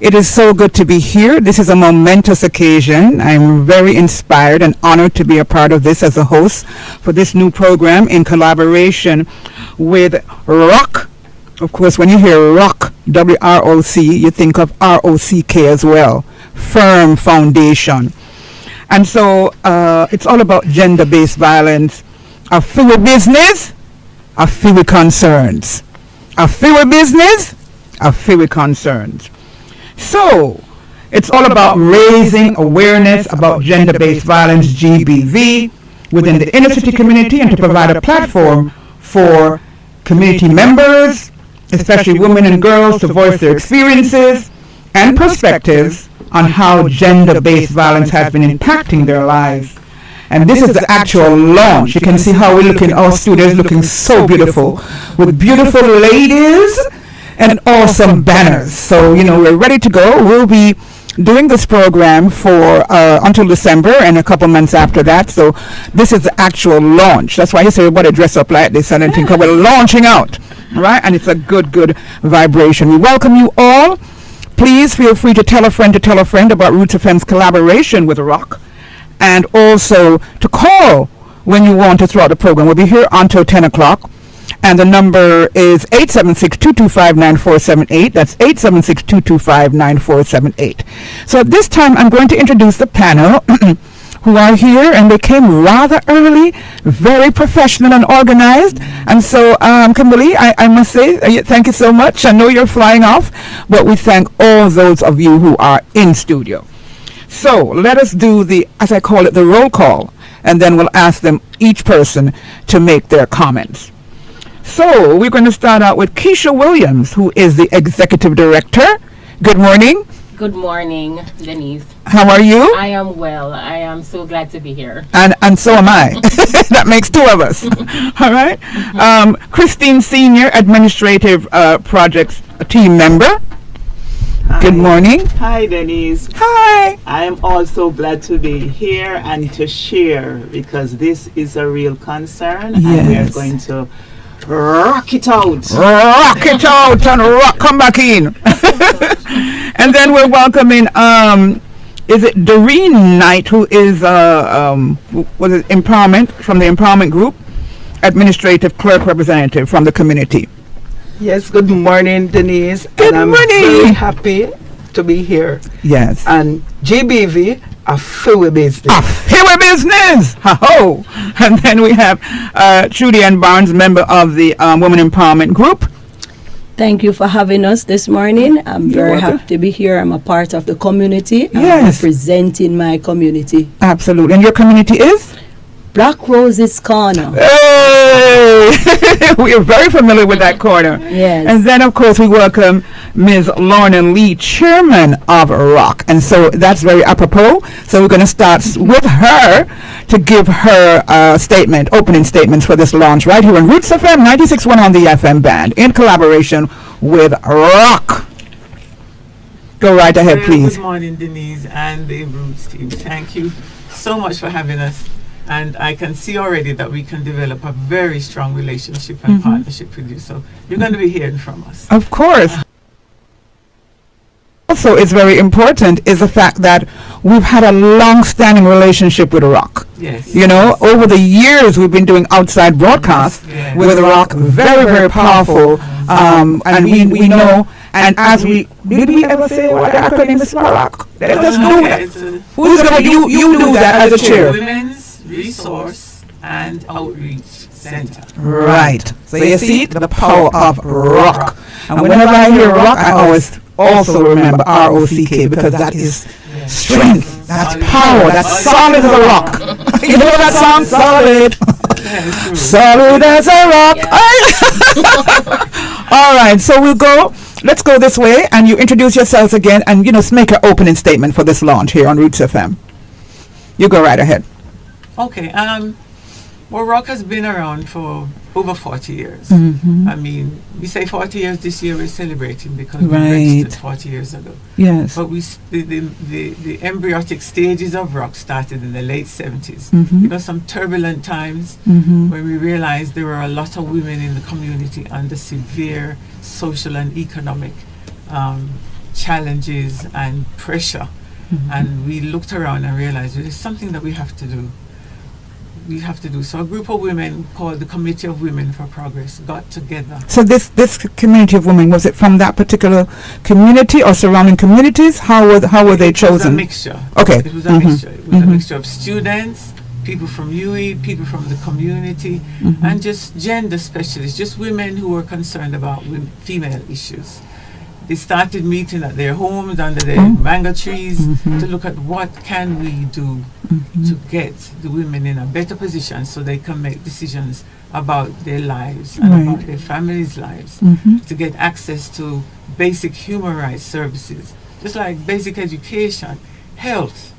It is so good to be here. This is a momentous occasion. I'm very inspired and honored to be a part of this as a host for this new program in collaboration with ROC. Of course, when you hear ROC, W-R-O-C, you think of R-O-C-K as well, Firm Foundation. And so it's all about gender-based violence. A few business, a few concerns. A few business, a few concerns. So, it's all about raising awareness about gender-based violence, GBV, within the inner city community and to provide a platform for community members, especially women and girls, to voice their experiences and perspectives on how gender-based violence has been impacting their lives. And this is the actual launch. You can see how we're looking, our studios looking so beautiful, with beautiful ladies and awesome banners. So, we're ready to go. We'll be doing this program for until December and a couple months after that. So this is the actual launch. That's why you say everybody dress up like this and think we're launching out, right? And it's a good vibration. We welcome you all. Please feel free to tell a friend about Roots FM's collaboration with ROC, and also to call when you want to throughout the program. We'll be here until 10 o'clock. And the number is 876-225-9478. That's 876-225-9478. So at this time, I'm going to introduce the panel who are here, and they came rather early, very professional and organized. And so, Kimberly, I must say, thank you so much. I know you're flying off, but we thank all those of you who are in studio. So let us do the, as I call it, the roll call, and then we'll ask them, each person, to make their comments. So we're going to start out with Keisha Williams, who is the Executive Director. Good morning. Good morning, Denise. How are you? I am well. I am so glad to be here. And so am I. That makes two of us. All right. Christine Senior, Administrative Projects Team Member. Hi. Good morning. Hi, Denise. Hi. I am also glad to be here and to share, because this is a real concern. Yes. And we are going to rock it out. Rock it out and come back in. And then we're welcoming, is it Doreen Knight, who is, Empowerment, from the Empowerment Group, Administrative Clerk Representative from the community. Yes, good morning, Denise. Good and morning. I'm very happy to be here. Yes. And GBV, a few business. Here we business! Ha-ho! And then we have Trudy Ann Barnes, member of the Women Empowerment Group. Thank you for having us this morning. I'm You're very welcome. happy to be here. I'm a part of the community. Yes. I'm representing my community. Absolutely. And your community is? Black Roses Corner. Hey! We are very familiar with that corner. Yes. And then, of course, we welcome Ms. Lorna Lee, Chairman of ROC. And so that's very apropos. So we're going to start with her to give her opening statements for this launch right here on Roots FM 96.1 on the FM band in collaboration with ROC. Go right ahead, please. Good morning, Denise and the Roots team. Thank you so much for having us. And I can see already that we can develop a very strong relationship and partnership with you. So you're going to be hearing from us. Of course. Also, it's very important is the fact that we've had a long-standing relationship with ROC. Yes. Over the years we've been doing outside broadcasts Yes. with ROC, very, very powerful. And we know, and as we, did we ever say what the acronym is for ROC? Let us do it. Who's going to, you do that as a chair. Women's Resource and Outreach Center. Right. So you see the power of ROC. And whenever I hear ROC, I always also remember ROCK, because that is strength, that's power, that's solid as a rock. You know that song? Solid. Solid as a rock. All right, so let's go this way, and you introduce yourselves again, and make an opening statement for this launch here on Roots FM. You go right ahead. Okay. Well, ROC has been around for over 40 years. I mean, we say 40 years this year we're celebrating because we registered 40 years ago. Yes. But the embryonic stages of ROC started in the late 70s. Some turbulent times when we realized there were a lot of women in the community under severe social and economic challenges and pressure. And we looked around and realized there's something that we have to do. So a group of women called the Committee of Women for Progress got together. So this community of women, was it from that particular community or surrounding communities? How were they It was a chosen? mixture. Okay. It was a mixture. It was a mixture of students, people from UE, people from the community, and just gender specialists, just women who were concerned about female issues. They started meeting at their homes under their mango trees to look at what can we do to get the women in a better position so they can make decisions about their lives and Right. about their families' lives, to get access to basic human rights services, just like basic education, health,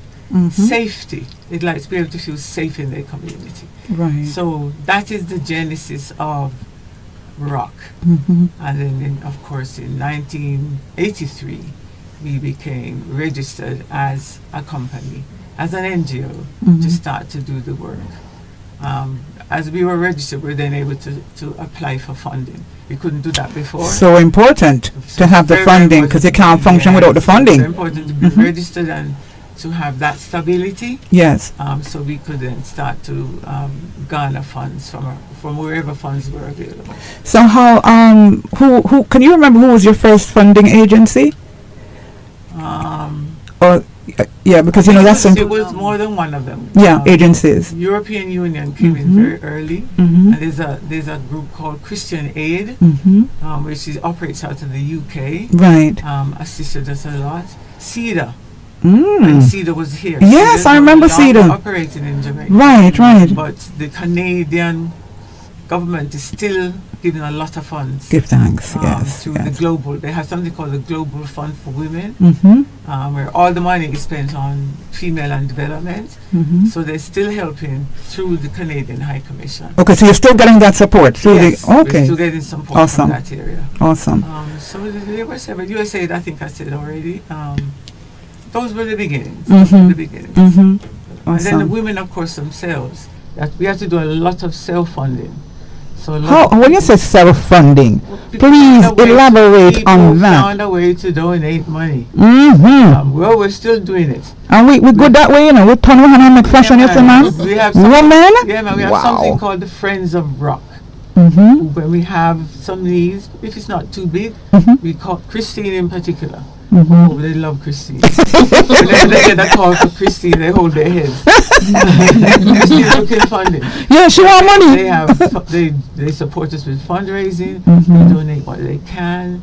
safety. They'd like to be able to feel safe in their community. Right. So that is the genesis of ROC. And then, of course, in 1983, we became registered as a company, as an NGO, to start to do the work. As we were registered, we were then able to apply for funding. We couldn't do that before. So important to have the Very funding, important because you to can't be- function yes, without the it's very funding. important to be registered and to have that stability. Yes. So we could then start to garner funds from wherever funds were available. So how who can you remember who was your first funding agency? Or yeah, because that's it was more than one of them. yeah, agencies. European Union came in very early, and there's a group called Christian Aid, which operates out of the UK. Right. Assisted us a lot. CEDA. Mm. And CEDA was here. Yes, CEDA's I remember no longer CEDA. operating in Jamaica. Right. But the Canadian government is still giving a lot of funds. Give thanks. Yes. To the Yes. global. They have something called the Global Fund for Women, Mm-hmm. where all the money is spent on female and development. Mm-hmm. So they're still helping through the Canadian High Commission. Okay, so you're still getting that support through Yes, the we're okay. still getting support Awesome. from that area. Awesome. So there were several. USAID, I think I said already. Those were the beginnings. Mm-hmm. Mm-hmm. And then the Awesome. women, of course, themselves. That we have to do a lot of self-funding. So a lot How of when you say self-funding, people please found a way to- elaborate people on that. found a way to donate money. Mm-hmm. Well, we're still doing it. And we good that way, we turn around and make fashion, yes, man. We have something, Women? yeah, man, we have Wow. something called the Friends of Rock. Mm-hmm. When we have some needs, if it's not too big, Mhm. we call Christine in particular. Mhm. Oh, they love Christine. Whenever they get a call for Christine, they hold their heads. Christine's looking funding. Yeah, she want money. They have they support us with fundraising. Mhm. They donate what they can.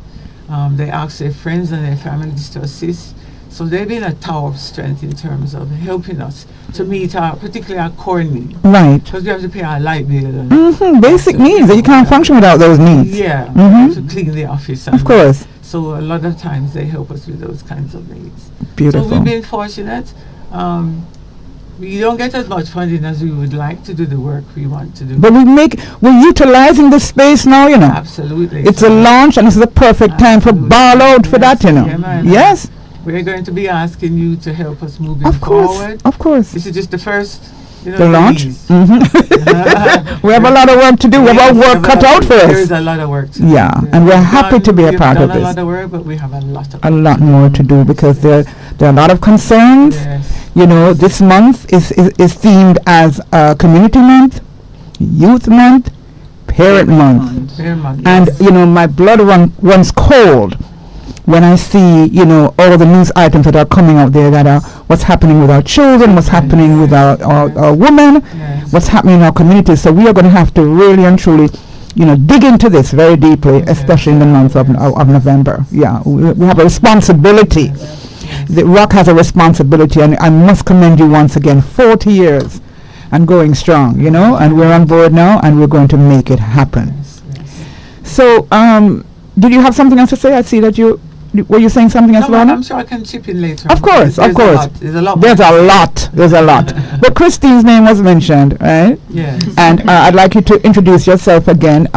They ask their friends and their families to assist. So they've been a tower of strength in terms of helping us to meet particularly our core needs. Right. Because we have to pay our light bill. And Mm-hmm. Basic needs that you can't function without those needs. yeah, Mhm. to clean the office. And Of course. So a lot of times they help us with those kinds of needs. So Beautiful. we've been fortunate. We don't get as much funding as we would like to do the work we want to do. But we're utilizing the space now, Absolutely. It's a So launch and it's the perfect time for Absolutely. ball out for Yes. that, Yeah, man. Yes, we're going to be asking you to help us moving of course. forward. Of course. This is just the first, The launch. release. Mhm. We have a lot of work to do. We have our work cut out for There is us. a lot of work to do. Yeah, and we're happy to be a we've part of done a this. lot of work, but we have a lot of A lot more to do because there are a lot of concerns. Yes. This month is themed as Community Month, Youth Month, Parent Month. Very much, And yes. my blood runs cold when I see all the news items that are coming out there that are what's happening with our children, what's happening with our women, Yes. what's happening in our communities. So we are going to have to really and truly dig into this very deeply, especially in the month of November. Yeah, we have a responsibility. The ROC has a responsibility, and I must commend you once again. 40 years and going strong, and we're on board now, and we're going to make it happen. Yes, yes. So, did you have something else to say? I see that were you saying something else, No, Lorna? I'm sure I can chip in later. Of course, of course. There's a lot. There's a lot. There's a lot. But Christine's name was mentioned, right? Yes. And I'd like you to introduce yourself again.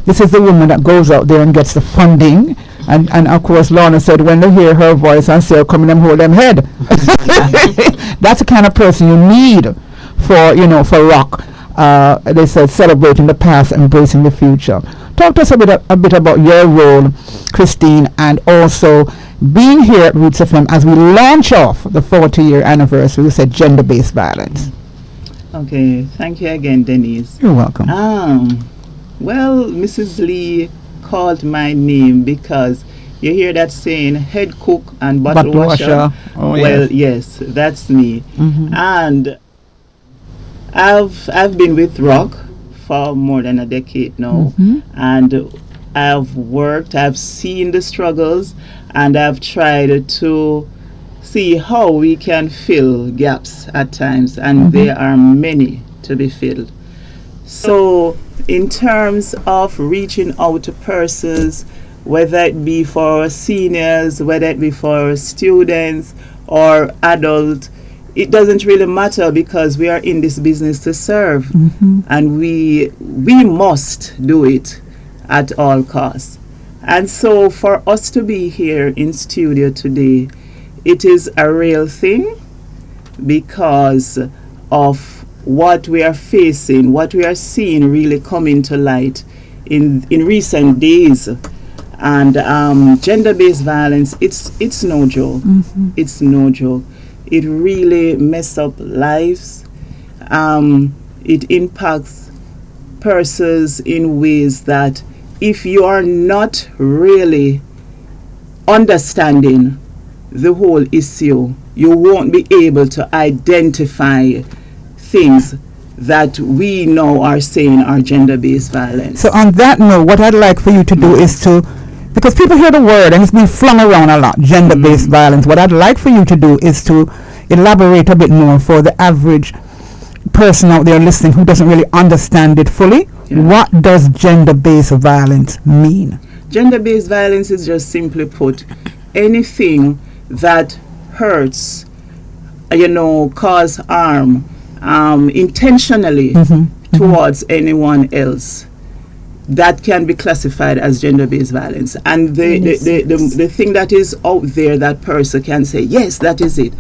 This is the woman that goes out there and gets the funding. And of course, Lorna said when they hear her voice and say, come in and hold them head. That's the kind of person you need for ROC. They said celebrating the past, embracing the future. Talk to us a bit about your role, Christine, and also being here at Roots FM as we launch off the 40-year anniversary. We said gender-based violence. Okay, thank you again, Denise. You're welcome. Well, Mrs. Lee called my name because you hear that saying, head cook and bottle washer. Oh, Well, yes, that's me. Mhm. And I've been with Rock for more than a decade now, Mhm. and I've seen the struggles, and I've tried to see how we can fill gaps at times, and there are many to be filled. So, in terms of reaching out to persons, whether it be for seniors, whether it be for students or adults, it doesn't really matter because we are in this business to serve, and we must do it at all costs. And so for us to be here in studio today, it is a real thing because of what we are facing, what we are seeing really coming to light in recent days. And gender-based violence, it's no joke. It's no joke. It really messes up lives. It impacts persons in ways that if you are not really understanding the whole issue, you won't be able to identify things that we know are saying are gender-based violence. So on that note, what I'd like for you to do is to, because people hear the word and it's been flung around a lot, gender-based violence. What I'd like for you to do is to elaborate a bit more for the average person out there listening who doesn't really understand it fully. Yeah. What does gender-based violence mean? Gender-based violence is just simply put anything that hurts, cause harm intentionally towards anyone else. That can be classified as gender-based violence. And the thing that is out there that person can say, yes, that is it,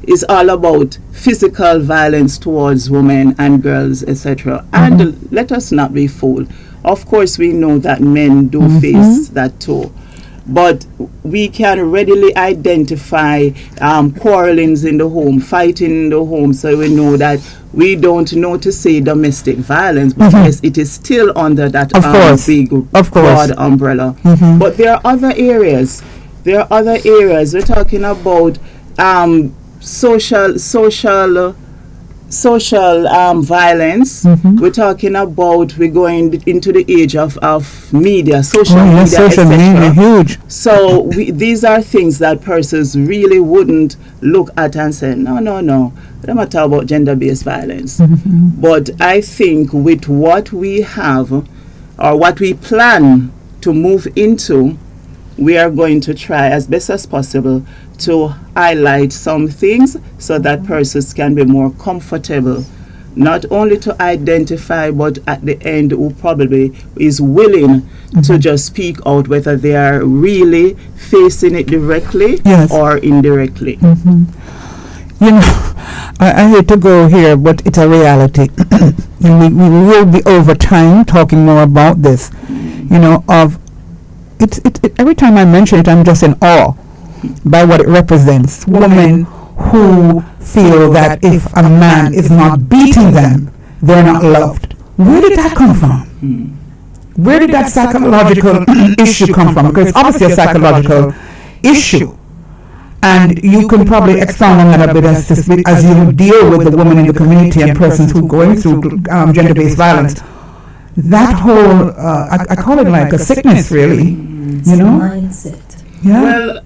is all about physical violence towards women and girls, etc. And let us not be fooled. Of course, we know that men do face that too. But we can readily identify quarrelings in the home, fighting in the home, so we know that we don't know to say domestic violence, but yes, it is still under that big, broad umbrella. But there are other areas. We're talking about social violence. We're talking about we're going into the age of media, social media, social media, huge. So these are things that persons really wouldn't look at and say, no, I don't talk about gender-based violence. But I think with what we have or what we plan to move into, we are going to try as best as possible to highlight some things so that persons can be more comfortable, not only to identify, but at the end who probably is willing to just speak out whether they are really facing it directly or indirectly. I hate to go here, but it's a reality. And we will be over time talking more about this, every time I mention it, I'm just in awe by what it represents. Women who feel that if a man is not beating them, they're not loved. Where did that come from? Where did that psychological issue come from? Because it's obviously a psychological issue. And you can probably expound on that a bit as you deal with the women in the community and persons who are going through gender-based violence. That whole, I call it like a sickness, really. Mindset. Yeah. Well,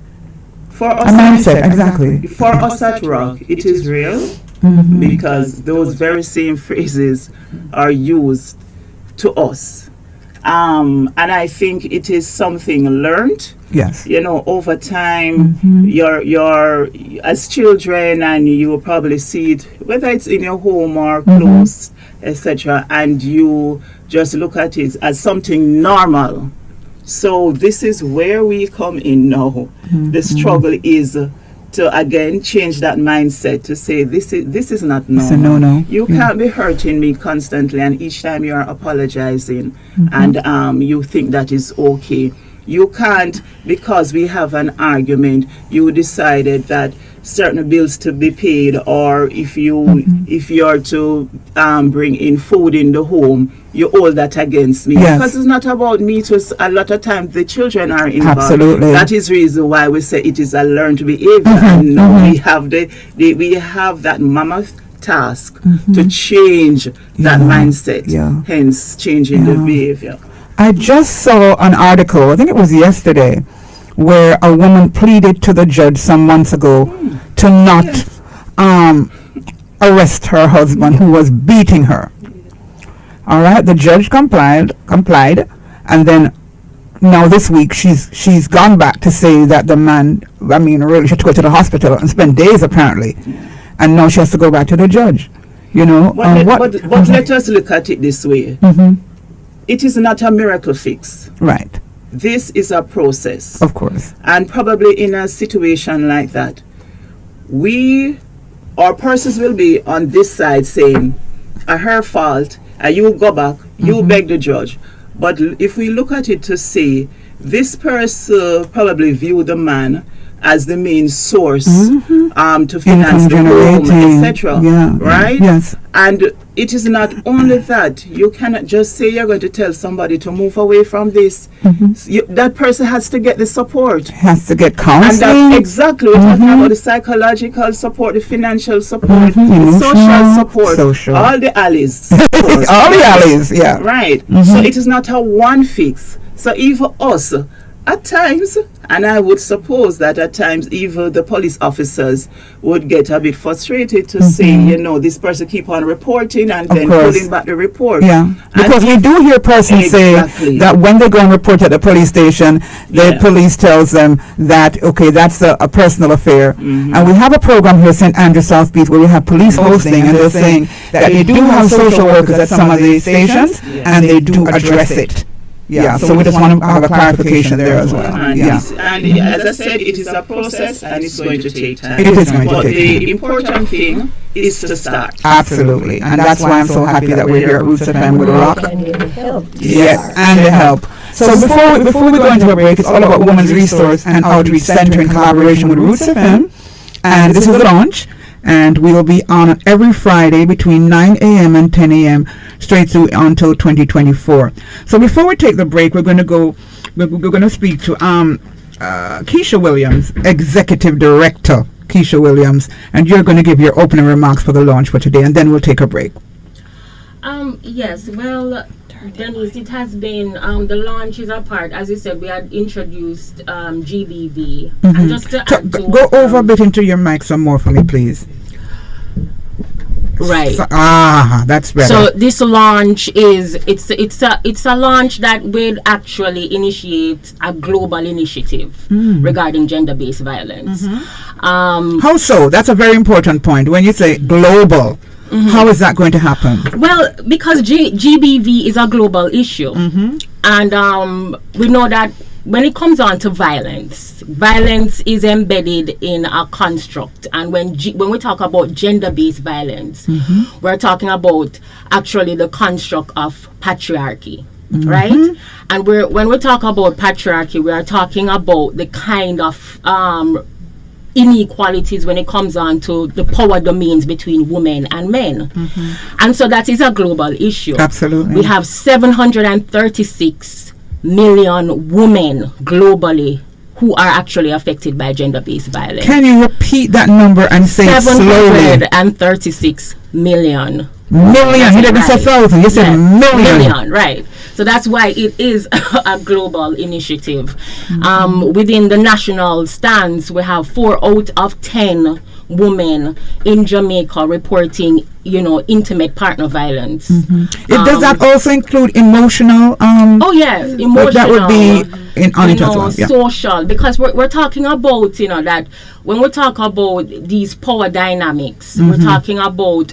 for us, a mindset, exactly. For us at Rock, it is real because those very same phrases are used to us. And I think it is something learned. Yes. Over time, you're as children, and you will probably see it, whether it's in your home or close, etc., and you just look at it as something normal. So this is where we come in now. The struggle is to again change that mindset to say this is not normal. It's a no-no. You can't be hurting me constantly, and each time you are apologizing and you think that is okay. You can't, because we have an argument, you decided that certain bills to be paid, or if you're to bring in food in the home, you hold that against me. Yes. Because it's not about me. A lot of times the children are involved. Absolutely. That is reason why we say it is a learned behavior. And now we have we have that mammoth task to change that mindset. Yeah. Hence changing the behavior. I just saw an article, I think it was yesterday, where a woman pleaded to the judge some months ago to not arrest her husband who was beating her. All right, the judge complied, and then now this week she's gone back to say that the man, I mean, really, she had to go to the hospital and spend days apparently, and now she has to go back to the judge. You know, but let us look at it this way. It is not a miracle fix. Right. This is a process. Of course. And probably in a situation like that, our persons will be on this side saying, her fault, you go back, you beg the judge. But if we look at it to say, this person probably view the man as the main source to finance the home, etc. Yeah. Right? Yes. And it is not only that. You cannot just say you're going to tell somebody to move away from this. That person has to get the support. Has to get And counseling. that's exactly what we're talking about: the psychological support, the financial support, the social support, social. all the alleys. All the alleys, yeah. Right. So it is not a one fix. So even us, at times, and I would suppose that at times even the police officers would get a bit frustrated to say, you know, this person keep on reporting and then course. pulling back the report. Yeah, because we do hear persons Exactly. say that when they go and report at the police station, the Yeah. police tells them that, okay, that's a personal affair. And we have a program here, St. Andrew South Beach, where we have police hosting, and they're saying that they do have social workers at some of the stations, and they do address it. Yeah, so we just want to have a clarification there as well. And, Yeah. and as I said, it is a process and it's going to take time. It is going to But take time. the important thing is to start. Absolutely, and that's why I'm so happy that we're here at Roots FM with Rock. And you help. Yes, and the help. So before we go into a break, it's all about Women's Resource and Outreach Center in collaboration with Roots FM, and this is the launch. And we will be on every Friday between 9 a.m. and 10 a.m. straight through until 2024. So before we take the break, we're going to speak to Keisha Williams, Executive Director Keisha Williams, and you're going to give your opening remarks for the launch for today, and then we'll take a break. Yes, well, Denise, it has been, the launch is a part, as you said, we had introduced GBV. And just to add to Go over a bit into your mic some more for me, please. Right. That's better. So this launch it's a launch that will actually initiate a global initiative regarding gender-based violence. How so? That's a very important point. When you say global, how is that going to happen? Well, because GBV is a global issue, and we know that when it comes on to violence is embedded in a construct, and when we talk about gender-based violence, we're talking about actually the construct of patriarchy, right? And when we talk about patriarchy, we are talking about the kind of inequalities when it comes on to the power domains between women and men. And so that is a global issue. Absolutely. We have 736 million women globally who are actually affected by gender-based violence. Can you repeat that number and say it slowly? 736 million. Million. You didn't say Right. thousand. You said million. Right. So that's why it is a global initiative. Within the national stands, we have 4 out of 10 women in Jamaica reporting, intimate partner violence. Does that also include emotional? Oh yes, emotional. That would be on it as well. Yeah. Social, because we're talking about that when we talk about these power dynamics, we're talking about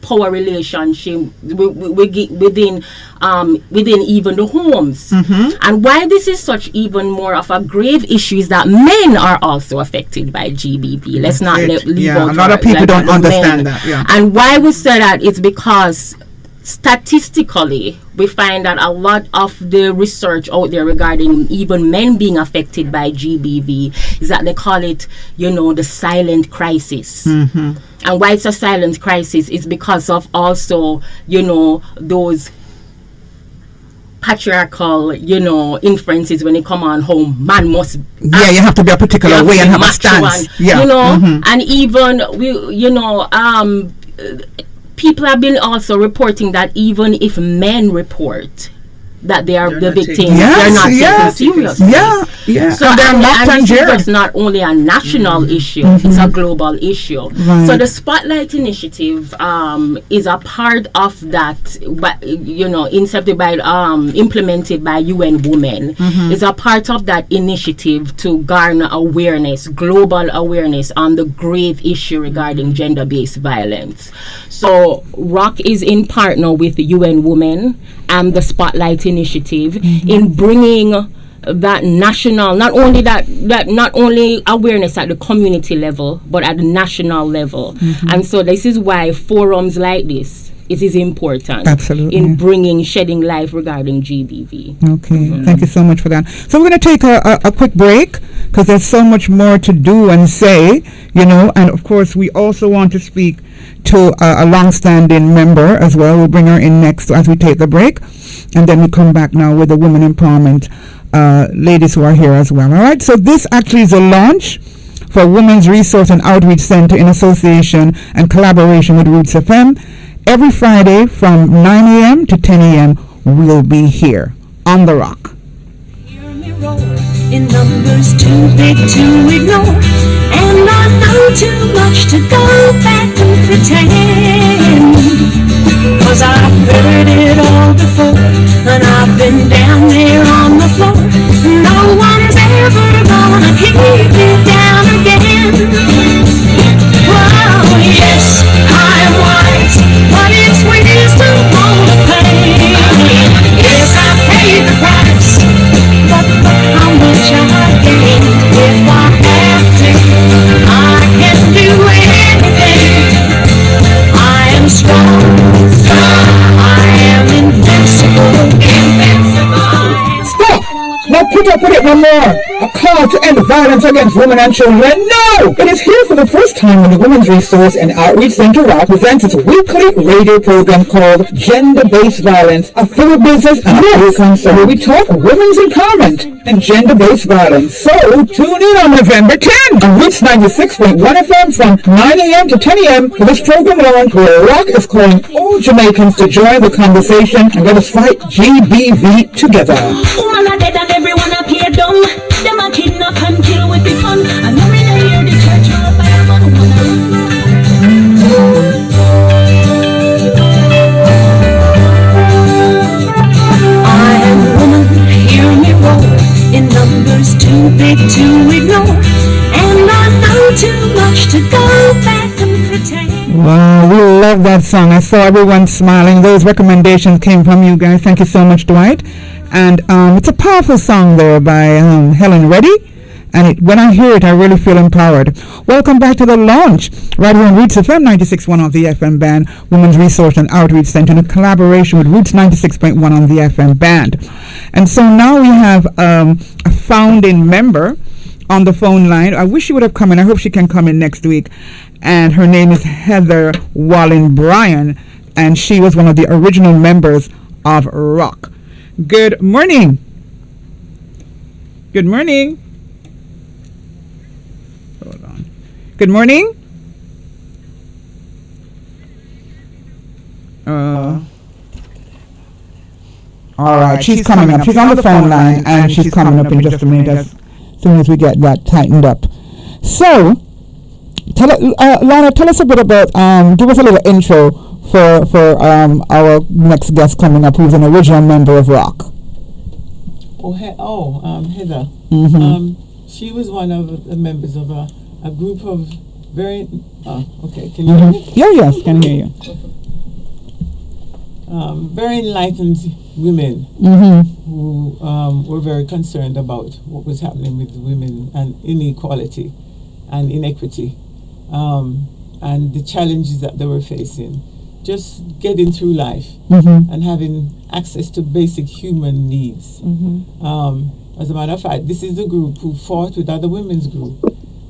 power relationship within even the homes. And why this is such even more of a grave issue is that men are also affected by GBV. Let's not leave out a lot of people don't understand that. Yeah. And why we say that, it's because statistically, we find that a lot of the research out there regarding even men being affected by GBV is that they call it, the silent crisis. And why it's a silent crisis is because of also, those patriarchal, inferences when they come on home. Man must Yeah, you have to be a particular way and have a stance. And even people have been also reporting that even if men report that they are the victims, they're not taken seriously. So and this is just not only a national issue, it's a global issue. So the Spotlight Initiative is a part of that, but implemented by UN Women. Is a part of that initiative to garner awareness, global awareness on the grave issue regarding gender-based violence. So ROC is in partner with the UN Women and the Spotlight Initiative in bringing that national, not only awareness at the community level, but at the national level. And so this is why forums like this, it is important in shedding light regarding GBV. Okay, thank you so much for that. So we're going to take a quick break because there's so much more to do and say, and of course we also want to speak to a long-standing member as well. We'll bring her in next as we take the break, and then we come back now with the women empowerment ladies who are here as well. All right, so this actually is a launch for Women's Resource and Outreach Center in association and collaboration with Roots FM. Every Friday from 9 a.m. to 10 a.m. we'll be here on The Rock. Hear me roar in numbers too big to ignore, and I know too much to go back and pretend. 'Cause I've heard it all before, and I've been down there on the floor. No one's ever gonna keep you down again. Well, yes, I'm wise, but it's wisdom on the pain. Yes, I paid the price, but how much I gain if I have to? I can do anything. I am strong, I am invincible. Stop! Now put up with it no more! A call to end violence against women and children? No! It is here for the first time when the Women's Resource and Outreach Center ROC presents its weekly radio program called Gender-Based Violence, a full business and a full concern, where we talk women's empowerment and gender-based violence. So, tune in on November 10 on Roots 96.1 FM from 9 a.m. to 10 a.m. for this program launch where ROC is calling all Jamaicans to join the conversation and let us fight GBV together. Woman are dead and everyone up here dumb. Them a kidnap and kill with the fun. And no me no hear the church or a fireman I am woman, hear me roar in numbers too big to ignore, and I know too much to go back and pretend. Wow, we love that song. I saw everyone smiling. Those recommendations came from you guys. Thank you so much, Dwight. And it's a powerful song there by Helen Reddy. And when I hear it, I really feel empowered. Welcome back to the launch right here on Roots FM 96.1 on the FM band, Women's Resource and Outreach Center in collaboration with Roots 96.1 on the FM band. And so now we have a founding member on the phone line. I wish she would have come in. I hope she can come in next week. And her name is Heather Wallen Bryan, and she was one of the original members of ROC. Good morning. Good morning. Hold on. Good morning. All right, she's coming up. She's on the phone line, and she's coming up in just a minute as soon as we get that tightened up. So, Lana, tell us a bit about, give us a little intro for our next guest coming up, who's an original member of ROC. Heather. She was one of the members of a group of very. Okay, can you hear me? Yes, can hear you. Very enlightened women who were very concerned about what was happening with women and inequality and inequity, and the challenges that they were facing. just getting through life Mm-hmm. and having access to basic human needs. As a matter of fact, this is the group who fought with other women's groups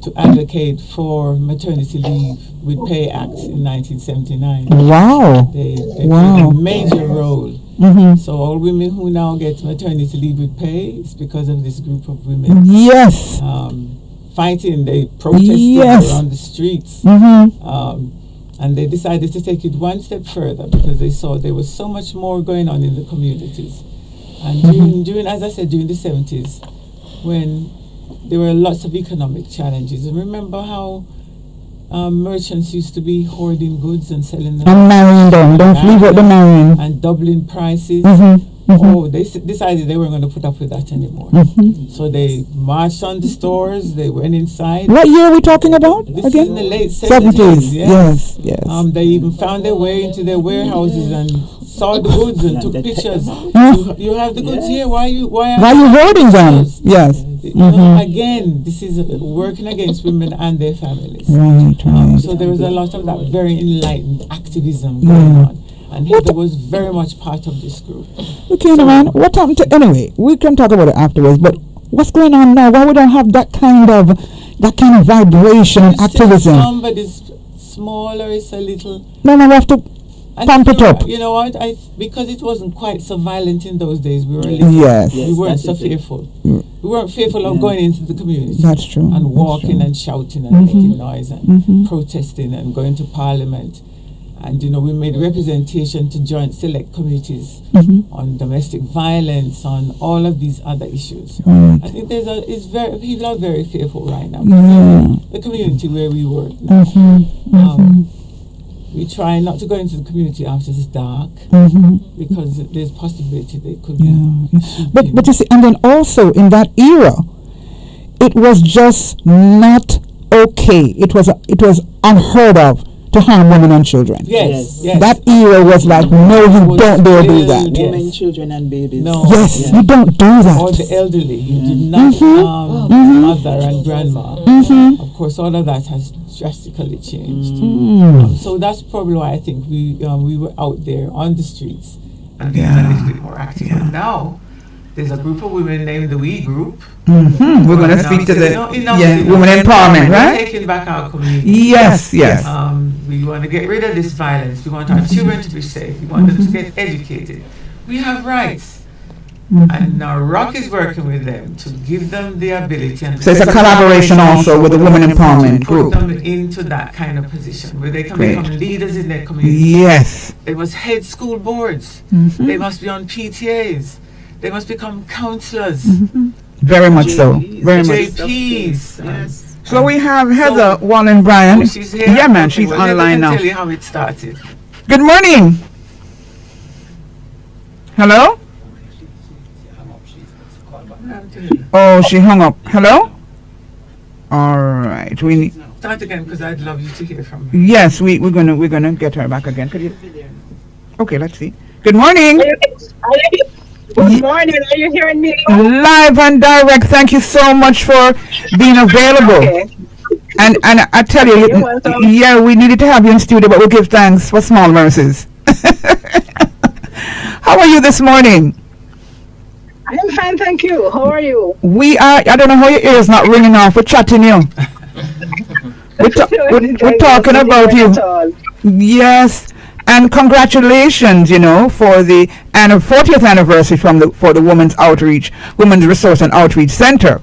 to advocate for maternity leave with pay act in 1979. Wow. They Wow. played a major role. Mm-hmm. So all women who now get maternity leave with pay is because of this group of women Yes. fighting. They protested Yes. around the streets. Mm-hmm. And they decided to take it one step further because they saw there was so much more going on in the communities. And during, as I said, during the 70s, when there were lots of economic challenges. And remember how merchants used to be hoarding goods and selling them? I'm marrying them. Don't leave out the marrying. And doubling prices. Mm-hmm. Oh, they decided they weren't going to put up with that anymore. So they marched on the stores, they went inside. What year are we talking about This again? is in the late 70s. 70s. Yes. Yes. They even found their way into their warehouses and saw the goods and took pictures. You have the goods here. Why are you hoarding them? Yes. You know, again, this is working against women and their families. Right. So there was a lot of that very enlightened activism going on. And Heather was very much part of this group. Okay, man. What happened to anyway? We can talk about it afterwards. But what's going on now? Why we don't have that kind of vibration and activism? Somebody's smaller, it's a little. No, we have to pump it up. You know what? Because it wasn't quite so violent in those days. We were a little, Yes. we weren't so fearful. We weren't fearful of going into the community. That's true. And walking and shouting and making noise and protesting and going to parliament. And we made representation to joint select committees on domestic violence, on all of these other issues. I think people are very fearful right now. The community where we work now. We try not to go into the community after it's dark because there's possibility they could be. But you see, and then also in that era, it was just not okay. It was unheard of to harm women and children. Yes. That era was like, no, you don't dare do that. Women, children, and babies. No. Yes, you don't do that. Or the elderly. You did not harm mother and grandma. Of course, all of that has drastically changed. So that's probably why I think we were out there on the streets and being a little bit more active. But now, there's a group of women named the We Group. We're going to speak to the women empowerment, We're right? taking back our community. Yes. We want to get rid of this violence. We want our children to be safe. We want them to get educated. We have rights. And now Rock is working with them to give them the ability. And So it's a collaboration also with the women empowerment put group. them into that kind of position where they can become leaders in their community. Yes. It was head school boards. They must be on PTAs. They must become counselors. Very much so. Very much. JPs. Yes. So we have Heather Wallen Bryan. She's here. Yeah, man, she's Well, let me online now. tell you how it started. Good morning. Hello? Oh, she hung up. Hello? All right. We need. Start again because I'd love you to hear from her. Yes, we're gonna get her back again. Could you? Okay, let's see. Good morning. Good morning. Are you hearing me? Live and direct. Thank you so much for being available. Okay. And I tell you, You're welcome. yeah, we needed to have you in studio, but we'll give thanks for small mercies. How are you this morning? I'm fine, thank you. How are you? We are. I don't know how your ears not ringing off. We're chatting you. We're talking about you. Yes. And congratulations, for the 40th anniversary for the Women's Resource and Outreach Center.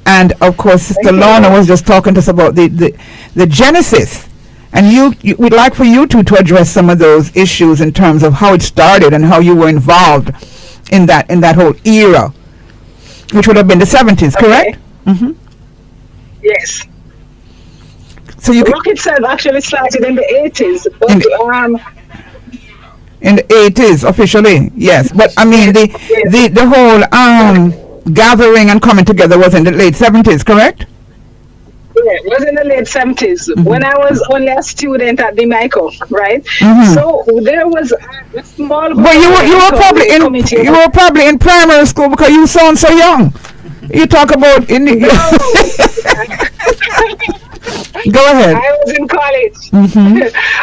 And of course, Sister Lorna was just talking to us about the genesis. And we'd like for you to address some of those issues in terms of how it started and how you were involved in that whole era, which would have been the 70s, correct? Yes. So you Rock itself actually started in the 80s, but in the 80s officially, yes. But I mean the whole gathering and coming together was in the late 70s, correct? Yeah, it was in the late 70s when I was only a student at the Michael, right? So there was a small group. Well, you were probably in primary school because you sound so young. You talk about Go ahead. I was in college.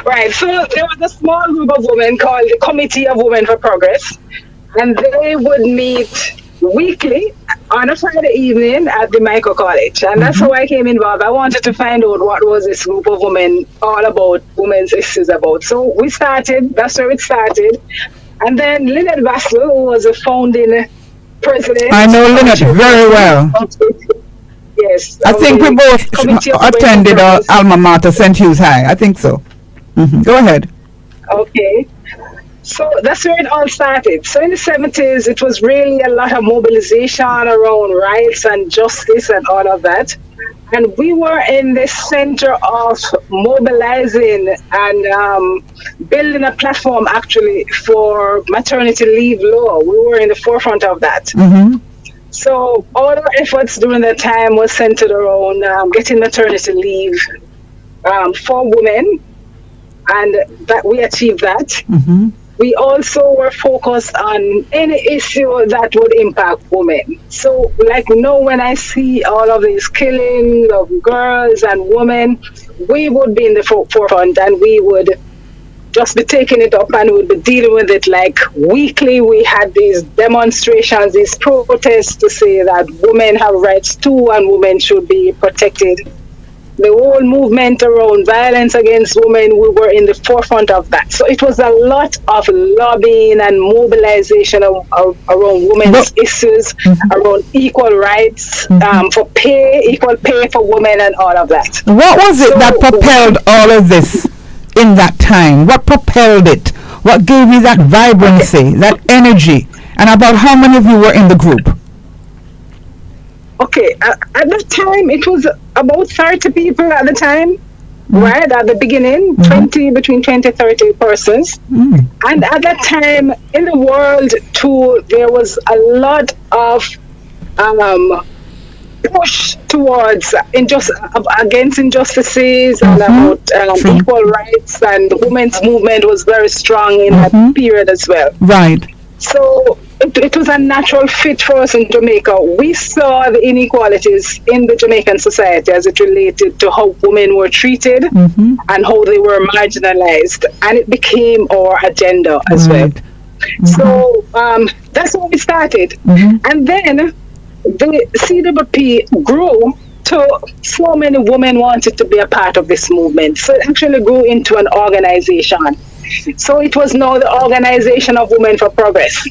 Right. So there was a small group of women called the Committee of Women for Progress, and they would meet weekly on a Friday evening at the Michael College. And that's how I came involved. I wanted to find out what was this group of women all about, women's issues about. So we started, that's where it started. And then Lynette Vassell, who was a founding president. I know Lynette very well. Yes. I think we both Committee of Women for attended Progress. alma mater, St. Hugh's High. I think so. Go ahead. Okay. So that's where it all started. So in the 70s, it was really a lot of mobilization around rights and justice and all of that. And we were in the center of mobilizing and building a platform actually for maternity leave law. We were in the forefront of that. So all our efforts during that time was centered around getting maternity leave for women, and that we achieved that. We also were focused on any issue that would impact women. So, like, when I see all of these killings of girls and women, we would be in the forefront, and we would just be taking it up and would be dealing with it. Like, weekly, we had these demonstrations, these protests to say that women have rights too and women should be protected. The whole movement around violence against women, we were in the forefront of that. So it was a lot of lobbying and mobilization around women's issues, around equal rights, for pay, equal pay for women and all of that. What was it that propelled all of this in that time? What propelled it? What gave you that vibrancy, that energy? And about how many of you were in the group? Okay, at that time, it was about 30 people at the time, right? At the beginning, between 20, 30 persons. And at that time, in the world too, there was a lot of push towards against injustices and about equal rights, and the women's movement was very strong in that period as well. Right. So it was a natural fit for us in Jamaica. We saw the inequalities in the Jamaican society as it related to how women were treated and how they were marginalized, and it became our agenda as well. So that's how we started. And then the CWP grew to so many women wanted to be a part of this movement. So it actually grew into an organization. So it was now the Organization of Women for Progress.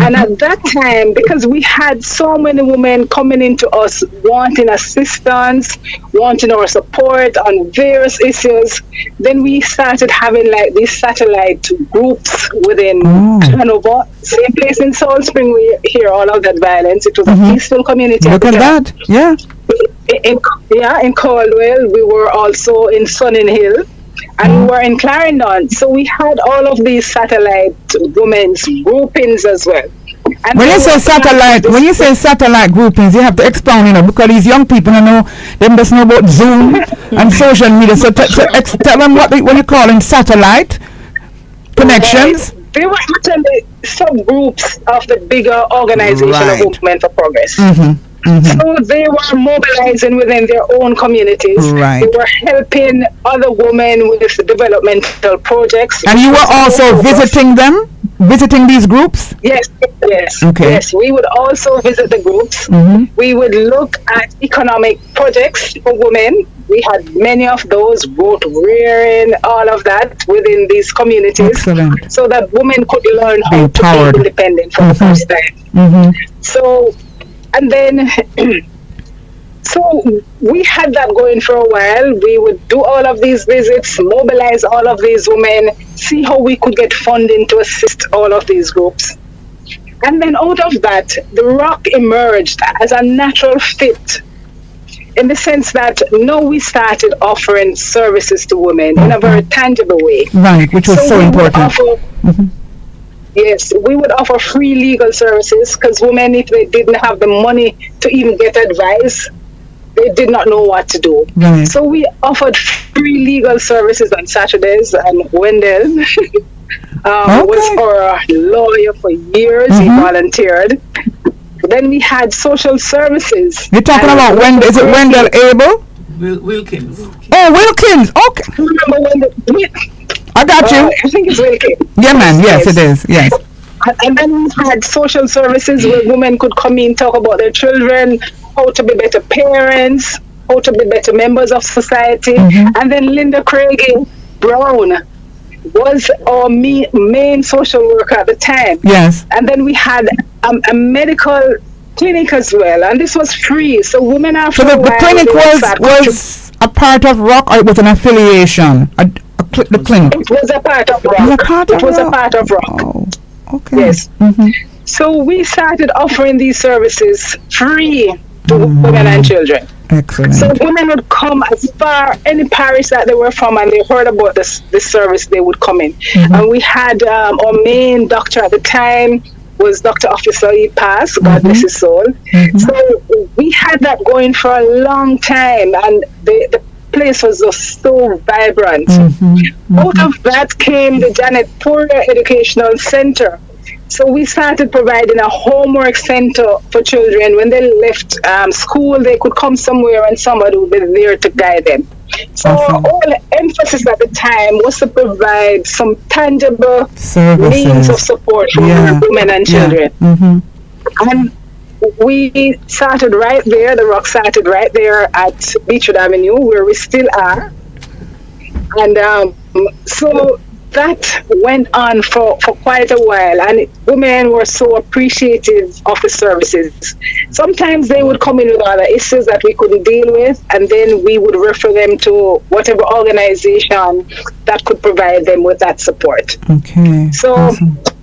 And at that time, because we had so many women coming into us wanting assistance, wanting our support on various issues, then we started having like these satellite groups within Hanover. Same place in Salt Spring, we hear all of that violence. It was a peaceful community. Look at that. Yeah. In Caldwell, we were also in Sunning Hill. And we were in Clarendon, so we had all of these satellite women's groupings as well. And When you say satellite groupings, you have to expound, because these young people, they just know about Zoom and social media. So tell them what you call in satellite connections. They were actually subgroups of the bigger Organization of Women for Progress. So they were mobilizing within their own communities. Right. They were helping other women with developmental projects. And you were also visiting these groups? Yes. Okay. Yes, we would also visit the groups. We would look at economic projects for women. We had many of those, boat rearing, all of that within these communities. Excellent. So that women could learn how to be independent for the first time. So, and then, so we had that going for a while. We would do all of these visits, mobilize all of these women, see how we could get funding to assist all of these groups. And then out of that, the ROC emerged as a natural fit, in the sense that now we started offering services to women in a very tangible way. Right, which was so important. Yes, we would offer free legal services, because women, if they didn't have the money to even get advice, they did not know what to do. Right. So we offered free legal services on Saturdays, and Wendell was our lawyer for years. He volunteered. Then we had social services. You're talking about is it Wendell Abel? Wilkins. Oh, Wilkins. Okay. Remember when I got you. I think it's Wilkins. Yeah, man. Yes, it is. Yes. And then we had social services where women could come in, talk about their children, how to be better parents, how to be better members of society. And then Linda Craigie Brown was our main social worker at the time. Yes. And then we had a medical clinic as well, and this was free. So women after So the clinic was a part of Rock, or it was an affiliation? The clinic. It was a part of Rock. It was a part of It was a Rock. part of Rock. Oh, okay. Yes. So we started offering these services free to women and children. Excellent. So women would come as far any parish that they were from, and they heard about this service, they would come in. And we had our main doctor at the time was Dr. Officer he passed, God bless his soul. So we had that going for a long time, and the place was just so vibrant. Out of that came the Janet Porter Educational Center. So we started providing a homework center for children. When they left school, they could come somewhere and somebody would be there to guide them. So all the emphasis at the time was to provide some tangible means of support for women and children. And we started right there, the Rock started right there at Beechwood Avenue, where we still are. And so that went on for quite a while, and women were so appreciative of the services. Sometimes they would come in with other issues that we couldn't deal with, and then we would refer them to whatever organization that could provide them with that support. Okay. So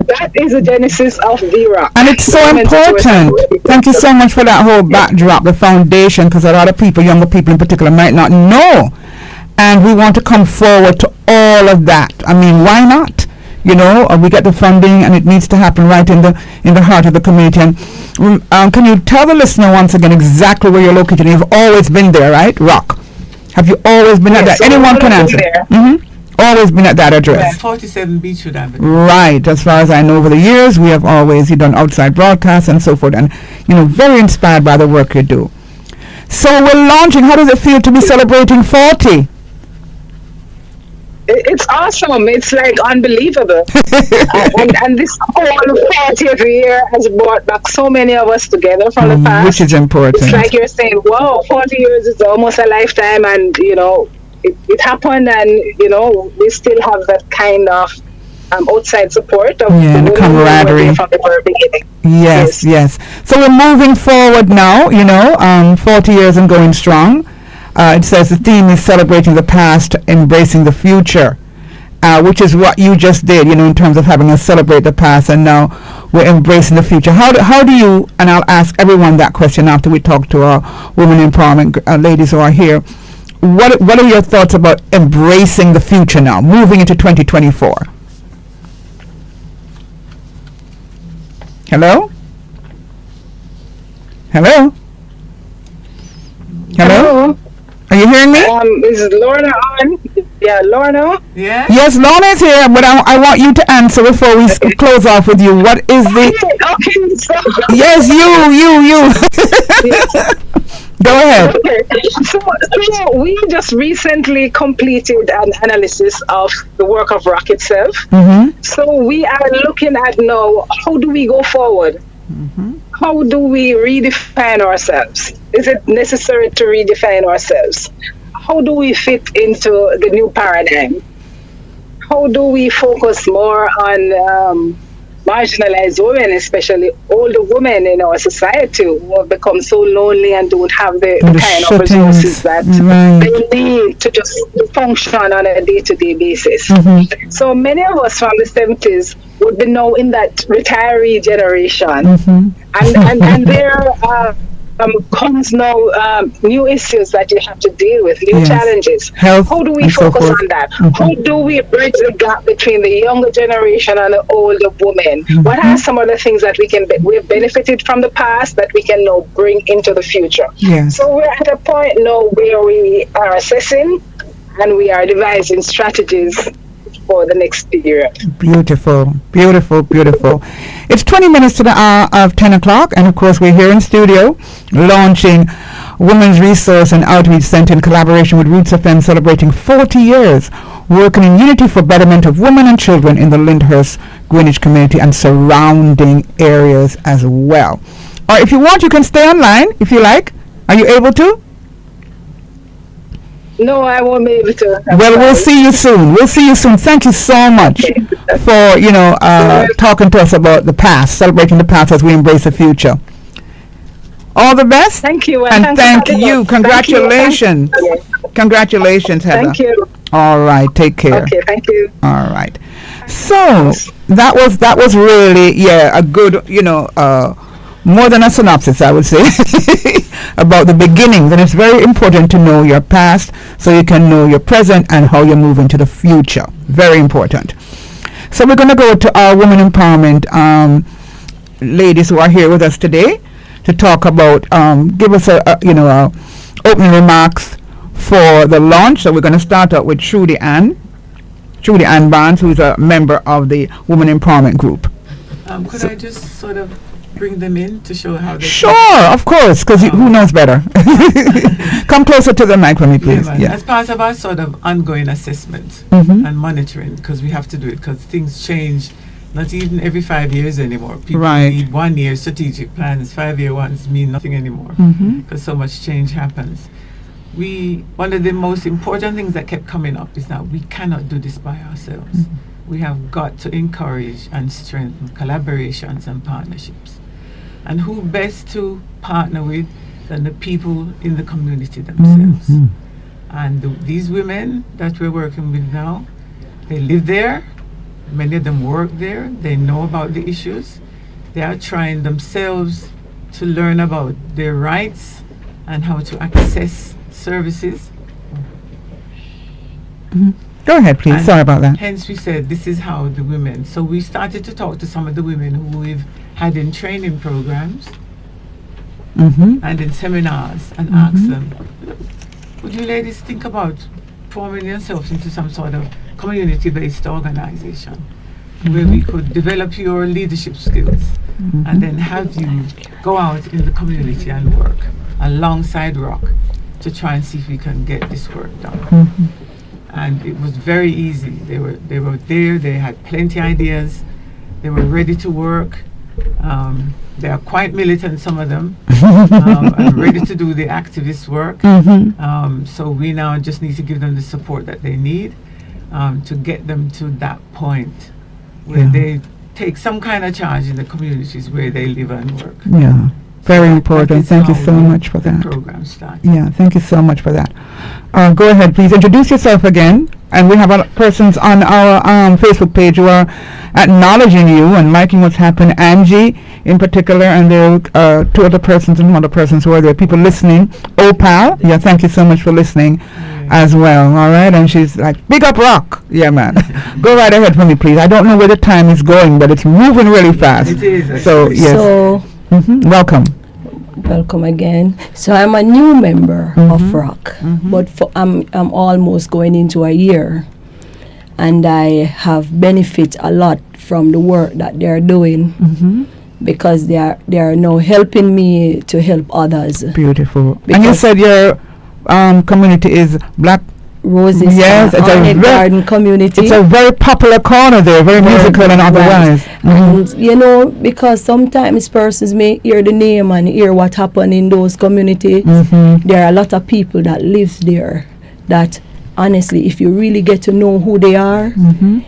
that is the genesis of VROC. And it's so important. Thank you so much for that whole backdrop, the foundation, because a lot of people, younger people in particular, might not know. And we want to come forward to all of that. I mean, why not? You know, we get the funding, and it needs to happen right in the heart of the community. And can you tell the listener once again exactly where you're located? You've always been there, right? Rock. Have you always been at that? So Anyone can answer. Always been at that address. 47 Beechwood Avenue. Right. As far as I know, over the years, we have always done outside broadcasts and so forth, and very inspired by the work you do. So we're launching. How does it feel to be celebrating 40? It's awesome. It's like unbelievable. and this whole 40th year has brought back so many of us together from the past. Which is important. It's like you're saying, wow, 40 years is almost a lifetime, and it happened, and we still have that kind of outside support of the camaraderie from the very beginning. Yes. So we're moving forward now, 40 years and going strong. It says the theme is celebrating the past, embracing the future, which is what you just did, in terms of having us celebrate the past, and now we're embracing the future. How do you, and I'll ask everyone that question after we talk to our women empowerment ladies who are here, what are your thoughts about embracing the future now, moving into 2024? Hello? Are you hearing me? Is Lorna on? Yeah, Lorna? Yeah? Yes, Lorna is here, but I want you to answer before we close off with you. What is the... Okay, so... Yes, you. Go ahead. Okay. So we just recently completed an analysis of the work of ROC itself. So we are looking at now, how do we go forward? How do we redefine ourselves? Is it necessary to redefine ourselves? How do we fit into the new paradigm? How do we focus more on marginalized women, especially older women in our society who have become so lonely and don't have the kind of resources that they need to just function on a day-to-day basis. So many of us from the 70s would be now in that retiree generation, and there comes now new issues that you have to deal with, new challenges. Health, how do we focus on that? How do we bridge the gap between the younger generation and the older women? What are some of the things that we've benefited from the past that we can now bring into the future? So we're at a point now where we are assessing and we are devising strategies for the next period. Beautiful. It's 20 minutes to the hour of 10 o'clock, and of course we're here in studio launching Women's Resource and Outreach Center in collaboration with Roots FM celebrating 40 years working in unity for betterment of women and children in the Lyndhurst, Greenwich community and surrounding areas as well. Or if you want, you can stay online if you like. Are you able to? No, I won't be able to. Well, we'll see you soon. We'll see you soon. Thank you so much for, talking to us about the past, celebrating the past as we embrace the future. All the best. Thank you. And thank for having you. us. Congratulations. Thank you. Congratulations, Heather. Thank you. All right. Take care. Okay, thank you. All right. So that was really, a good, more than a synopsis, I would say, about the beginnings. And it's very important to know your past so you can know your present and how you move into the future. Very important. So we're going to go to our women empowerment ladies who are here with us today to talk about, give us a opening remarks for the launch. So we're going to start out with Trudy Ann Barnes, who is a member of the Women Empowerment Group. Could I just sort of bring them in to show how they Sure, of course, because who knows better? Come closer to the mic for me, please. Yeah. As part of our sort of ongoing assessment Mhm. and monitoring, because we have to do it, because things change, not even every 5 years anymore. People Right. need 1 year strategic plans, 5-year ones mean nothing anymore, Mhm. because so much change happens. One of the most important things that kept coming up is that we cannot do this by ourselves. We have got to encourage and strengthen collaborations and partnerships. And who best to partner with than the people in the community themselves. Mhm. And these women that we're working with now, they live there, many of them work there, they know about the issues, they are trying themselves to learn about their rights and how to access services. Go ahead, please. And Sorry about that. Hence we said this is how the women, so we started to talk to some of the women who we've had in training programs Mm-hmm. and in seminars and ask them, would you ladies think about forming yourselves into some sort of community-based organization where we could develop your leadership skills and then have you go out in the community and work alongside Rock to try and see if we can get this work done. And it was very easy. They were there, they had plenty of ideas, they were ready to work. They are quite militant, some of them, and ready to do the activist work. So we now just need to give them the support that they need to get them to that point where they take some kind of charge in the communities where they live and work. Yeah, very important. That is Thank you how so much for the that. program started. Yeah, thank you so much for that. Go ahead, please introduce yourself again. And we have persons on our Facebook page who are acknowledging you and liking what's happened. Angie, in particular, and there are two other persons and one other persons who are there. People listening. Opal, yeah, thank you so much for listening as well. All right, and she's like, big up Rock. Yeah, man. Go right ahead for me, please. I don't know where the time is going, but it's moving really fast. It is. So yes, So, welcome. welcome again. So I'm a new member of Rock, but I'm almost going into a year, and I have benefit a lot from the work that they are doing because they are now helping me to help others. Beautiful. And you Because- said your community is Black. Roses, Yes, it's a Orchid very- Garden community. It's a very popular corner there, very musical and otherwise. And because sometimes persons may hear the name and hear what happened in those communities. There are a lot of people that live there that honestly, if you really get to know who they are,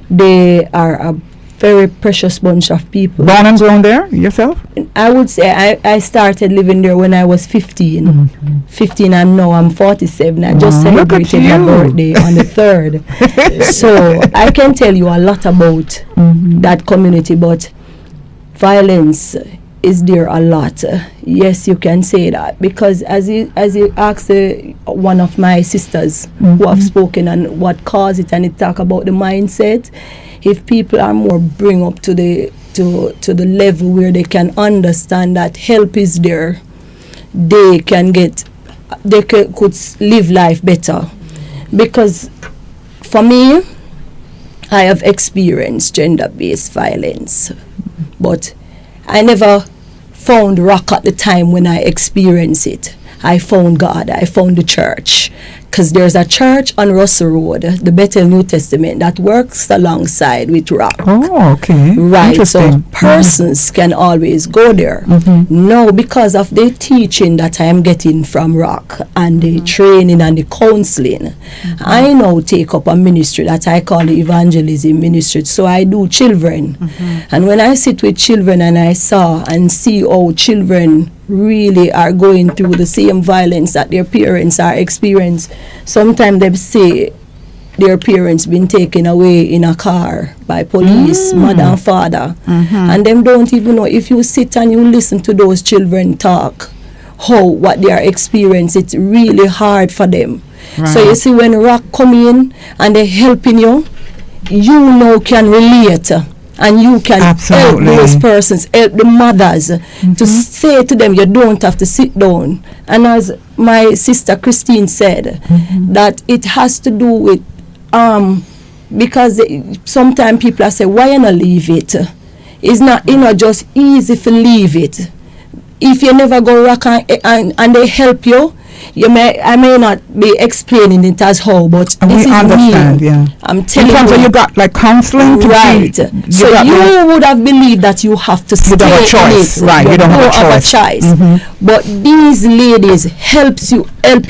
they are a very precious bunch of people. Born and grown there yourself? I would say I started living there when I was 15. 15, and now I'm 47. I just Look at celebrated my you. birthday on the 3rd. So I can tell you a lot about that community, but violence is there a lot. Yes, you can say that, because as you asked one of my sisters who have spoken and what caused it, and it talk about the mindset. If people are more bring up to the level where they can understand that help is there, they could live life better. Because for me, I have experienced gender-based violence, but I never found Rock at the time when I experienced it. I found God. I found the church. Because there's a church on Russell Road, the Bethel New Testament, that works alongside with Rock. Oh, okay. Right, so Interesting. persons can always go there. Now, because of the teaching that I am getting from Rock and the training and the counseling, I now take up a ministry that I call the evangelism ministry. So I do children. And when I sit with children and I saw and see how children really are going through the same violence that their parents are experiencing, sometimes they say their parents been taken away in a car by police, mother and father, and them don't even know. If you sit and you listen to those children talk, what they are experiencing, it's really hard for them. So you see, when Rock come in and they helping you, you now can relate. And you can help those persons, help the mothers, to say to them, you don't have to sit down. And as my sister Christine said, that it has to do with, because sometimes people say, why you not leave it? It's not, just easy to leave it. If you never go Rock and they help you, I may not be explaining it as how, but this is understand, me. yeah. I'm telling in terms you. of you got like counseling to Right. see, So you would have believed that you have to stay don't have a choice. in it. Right, you don't have a choice. But these ladies help you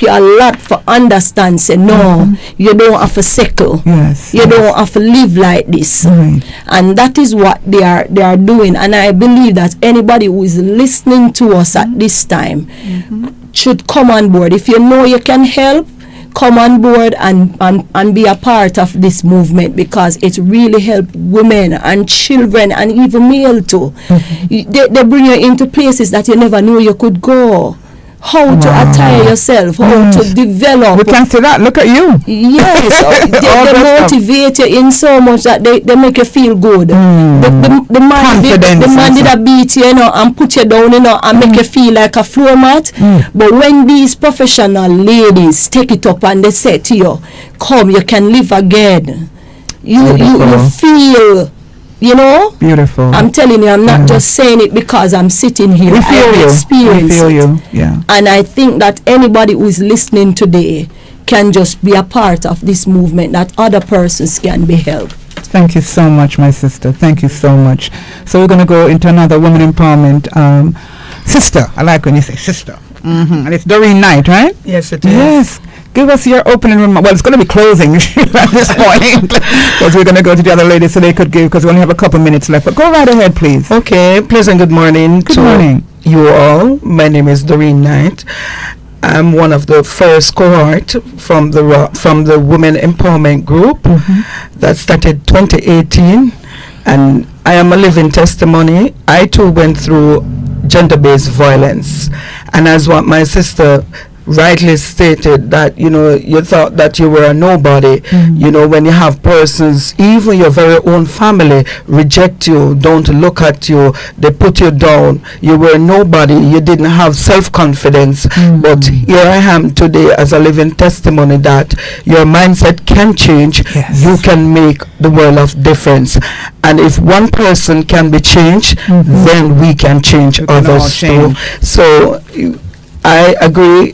a lot for understand. Say no, you don't have to settle. Yes. You don't have to live like this. And that is what they are doing. And I believe that anybody who is listening to us at this time should come on board. If you know you can help, come on board and be a part of this movement, because it really helps women and children and even male too. They bring you into places that you never knew you could go. How to attire yourself, how to develop. We can see that. Look at you. Yes, they motivate you in so much that they make you feel good. The man did a beat you, and put you down, and make you feel like a floor mat. But when these professional ladies take it up and they say to you, come, you can live again. You feel, beautiful. I'm telling you, I'm not just saying it because I'm sitting here. We feel you. We feel you. Yeah. And I think that anybody who is listening today can just be a part of this movement, that other persons can be helped. Thank you so much, my sister. Thank you so much. So we're going to go into another women empowerment. Sister, I like when you say sister. And it's Doreen Knight, right? Yes, it is. Yes. Give us your opening remark. Well, it's going to be closing at this point, because we're going to go to the other ladies so they could give, because we only have a couple minutes left. But go right ahead, please. Okay, pleasant good morning to you all. My name is Doreen Knight. I'm one of the first cohort from the Women Empowerment Group that started 2018, and I am a living testimony. I too went through gender-based violence, and as what my sister rightly stated, that you thought that you were a nobody. When you have persons, even your very own family, reject you, don't look at you, they put you down, you were nobody, you didn't have self-confidence. But here I am today as a living testimony that your mindset can change. You can make the world of difference, and if one person can be changed, then we can change others too. So I agree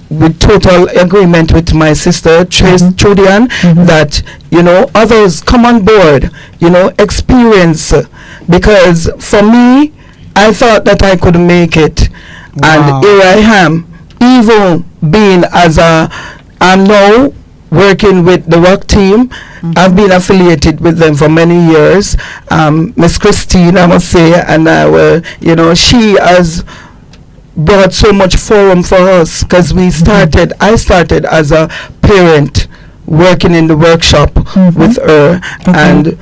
with total agreement with my sister Trace Trudian that others come on board, experience, because for me, I thought that I could make it, and here I am, even being I'm now working with the Rock team. I've been affiliated with them for many years. Miss Christine, I must say, and she has brought so much forum for us, because I started as a parent working in the workshop with her, and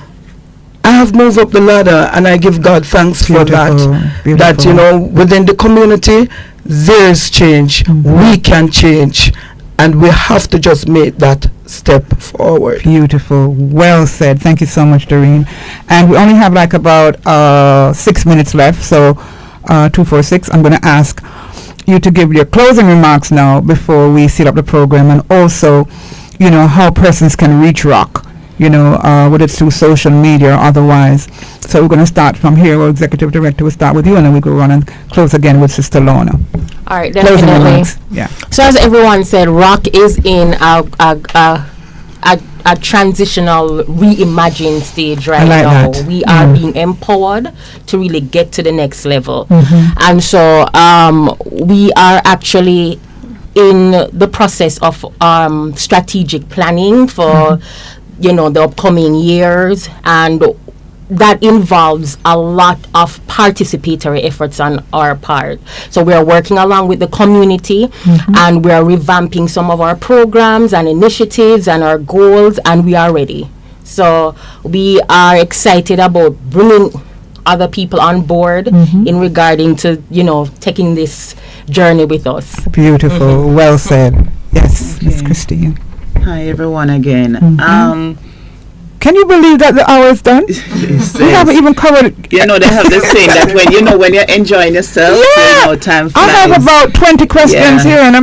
I have moved up the ladder, and I give God thanks for that. That within the community there is change. We can change, and we have to just make that step forward. Beautiful. Well said. Thank you so much, Doreen. And we only have like about 6 minutes left, so 246, I'm going to ask you to give your closing remarks now before we set up the program, and also how persons can reach Rock, whether it's through social media or otherwise. So we're going to start from here. Our executive director will start with you, and then we go run and close again with Sister Lorna. All right, Closing definitely. remarks. Yeah. So as everyone said, rock is in a transitional reimagined stage right I like now. that. We are being empowered to really get to the next level. Mm-hmm. And so we are actually in the process of strategic planning for the upcoming years, and that involves a lot of participatory efforts on our part. So we are working along with the community, and we are revamping some of our programs and initiatives and our goals, and we are ready. So we are excited about bringing other people on board in regarding to taking this journey with us. Beautiful. Well said. Yes, Miss Christine. Hi everyone again. Can you believe that the hour is done? We haven't even covered. They have the saying that when you're enjoying yourself, time flies. I have about 20 questions here, and I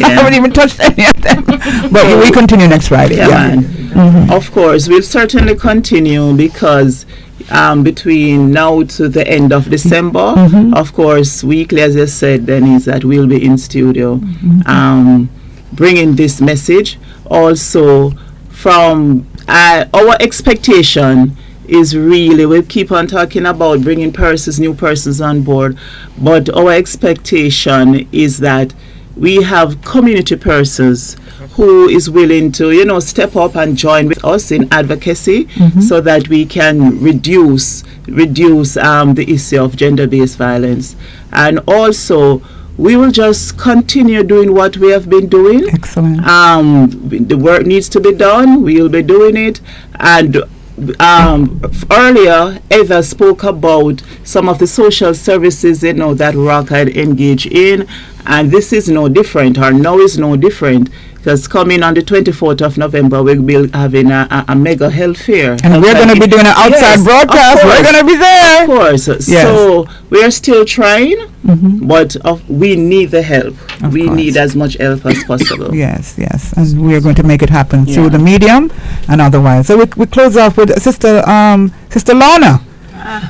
haven't even touched any of them. But we continue next Friday. Man. Of course, we'll certainly continue because between now to the end of December, of course, weekly, as you said, Denise, that we'll be in studio bringing this message. Also, from our expectation is really, we keep on talking about bringing new persons on board, but our expectation is that we have community persons who is willing to, step up and join with us in advocacy so that we can reduce the issue of gender-based violence. And also, we will just continue doing what we have been doing. Excellent. The work needs to be done. We'll be doing it. And earlier, Eva spoke about some of the social services, that ROC had engaged in. And this is no different, or now is no different. Because coming on the 24th of November, we'll be having a mega health fair. And we're going to be doing an outside broadcast. We're going to be there. Of course. Yes. So we are still trying, but we need the help. We need as much help as possible. Yes. And we are going to make it happen through the medium and otherwise. So we close off with Sister Lorna.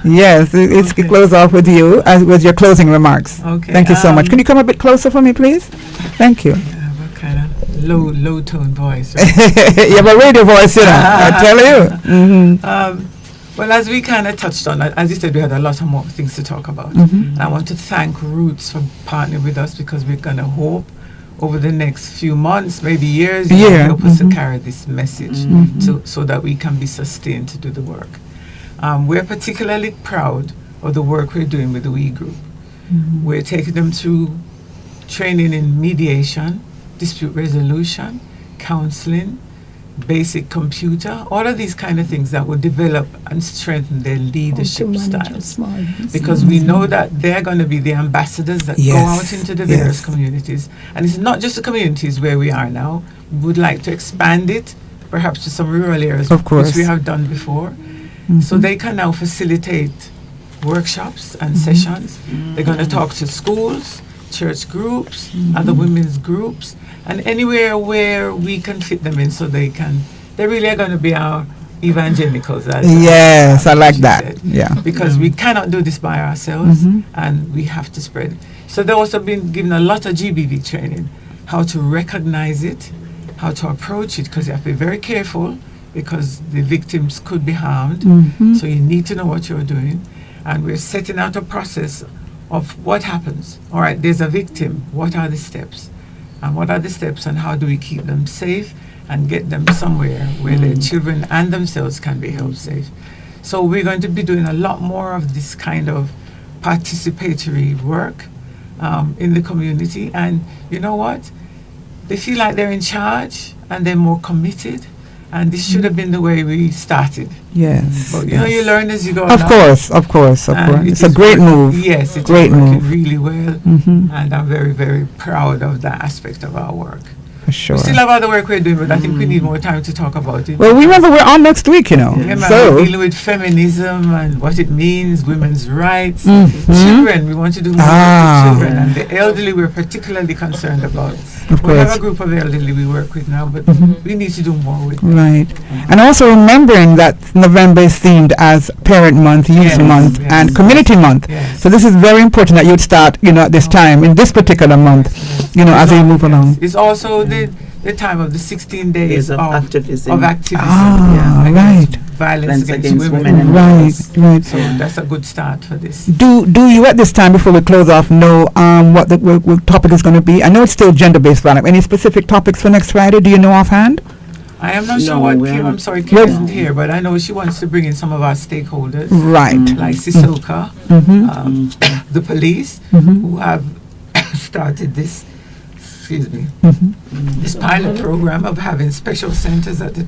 Yes, it's close off with you with your closing remarks. Okay. Thank you so much. Can you come a bit closer for me, please? Thank you. Kind of low tone voice. Right? You have a radio voice, I tell you. Well, as we kind of touched on, as you said, we had a lot of more things to talk about. And I want to thank Roots for partnering with us, because we're going to hope over the next few months, maybe years, help us to carry this message so that we can be sustained to do the work. We're particularly proud of the work we're doing with the WE Group. We're taking them through training in mediation, dispute resolution, counseling, basic computer, all of these kind of things that will develop and strengthen their leadership styles. Because we know that they're going to be the ambassadors that go out into the various communities. And it's not just the communities where we are now. We would like to expand it, perhaps to some rural areas, which we have done before. So they can now facilitate workshops and sessions. They're going to talk to schools, church groups, other women's groups, and anywhere where we can fit them in, so they really are going to be our evangelicals. Yes, I like that. Said. Yeah. Because we cannot do this by ourselves, and we have to spread it. So they've also been given a lot of GBV training, how to recognize it, how to approach it, because you have to be very careful, because the victims could be harmed. So you need to know what you're doing. And we're setting out a process of what happens. All right, there's a victim. What are the steps? And what are the steps, and how do we keep them safe and get them somewhere where their children and themselves can be held safe? So we're going to be doing a lot more of this kind of participatory work in the community. And you know what? They feel like they're in charge, and they're more committed. And this should have been the way we started. Yes. But you learn as you go. Of course. It's a great move. Yes, it's great working move. really well. And I'm very, very proud of that aspect of our work. For sure. We still have other work we're doing, but I think we need more time to talk about it. Well, remember we're on next week, you know. Yeah, man, So we're dealing with feminism and what it means, women's rights, Mm-hmm. children. We want to do more Ah. with children, and the elderly we're particularly concerned about. Of We have course. a group of elderly we work with now, but we need to do more with them. right, and also remembering that November is themed as Parent Month, Youth Yes, Month, yes. and Community Month. Yes. So this is very important that you'd start, you know, at this time in this particular month, you know, as we move along. It's also the time of the 16 days Days of of activism. activism. Ah, against right. Violence against against women. women. Right, right. So that's a good start for this. Do you at this time, before we close off, know what the what topic is going to be? I know it's still gender-based violence. Any specific topics for next Friday? Do you know offhand? I am not No, sure what we Kim, I'm haven't. sorry, Kim Well- isn't here, but I know she wants to bring in some of our stakeholders, Right. like Sisoka, the police, who have started this, excuse me, this pilot program of having special centers at the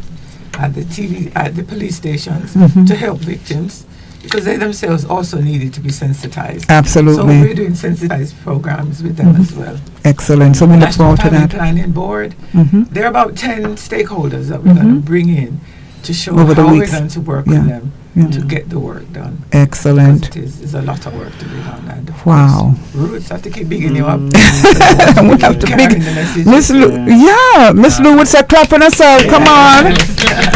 police stations to help victims, because they themselves also needed to be sensitized. So Absolutely. we're doing sensitized programs with them as well. Excellent. So we look National forward to Family that. Planning Board. Mhm. There are about 10 stakeholders that we're going to bring in to show Over the how we're weeks. going to work Yeah. with them Yeah. to get the work done. Because Excellent. it is a lot of work to be done. And of Wow. course, Roots have to keep bigging you up. We have to Carrying big the message. Miss Lou. Yeah, Miss Lou would say clapping herself. Come on.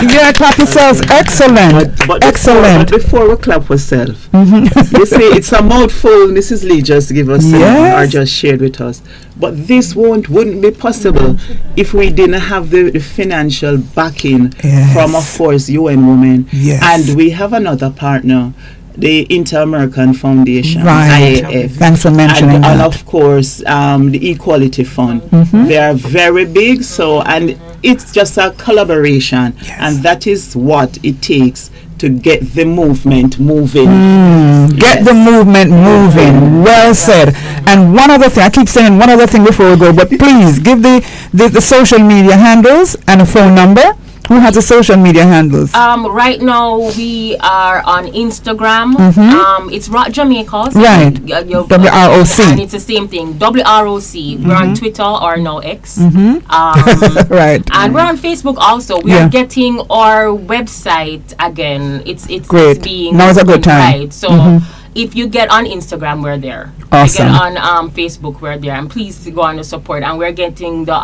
Yeah, clap yourselves. Excellent. Excellent. But before we clap ourselves, you see, it's a mouthful Mrs. Lee just give us Yes. or just shared with us. But this wouldn't be possible if we didn't have the financial backing Yes. from, of course, UN Women. Yes. And we have another partner, the Inter-American Foundation, Right. IAF. Thanks for mentioning and that. of course the Equality Fund. They are very big, so and it's just a collaboration, and that is what it takes to get the movement moving. Get Yes. the movement moving. Well said. And one other thing, I keep saying one other thing before we go, but please give the social media handles and a phone number. Who has the social media handles? Right now we are on Instagram. It's Rock Jamaica. So Right. WROC. And it's the same thing. WROC. We're on Twitter or now X. Right. And we're on Facebook also. We Yeah. are getting our website again. It's Great. being Now is a good time. right. So if you get on Instagram, we're there. Awesome. If you get on Facebook, we're there. And please go on to support. And we're getting the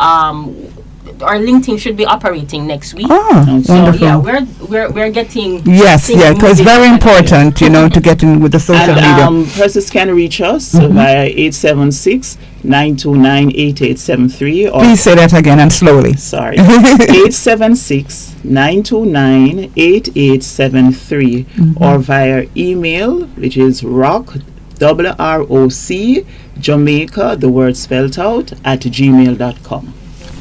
our LinkedIn should be operating next week. Oh, So wonderful. yeah, we're getting Yes, things yeah, because it's moving very and important, you know, to get in with the social media. And persons can reach us via 876-929-8873 or Please say that again and slowly. sorry 876-929-8873 or via email, which is ROC Jamaica, the word spelled out, at gmail.com.